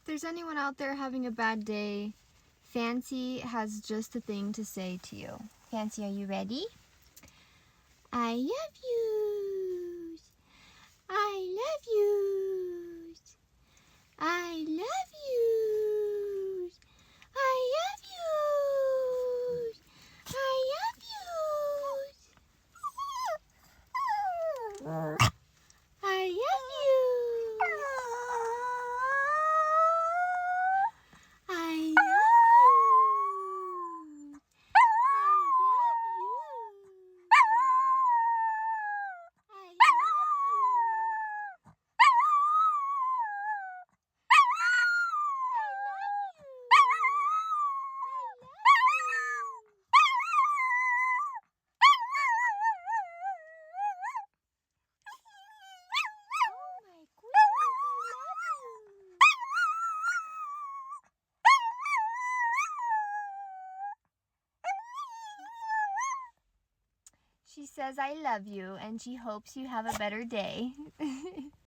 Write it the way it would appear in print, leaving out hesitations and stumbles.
If there's anyone out there having a bad day, Fancy has just the thing to say to you. Fancy, are you ready? I love you. I love you. I love you. I love you. I love you. I love you. I love you. I love She says I love you and she hopes you have a better day.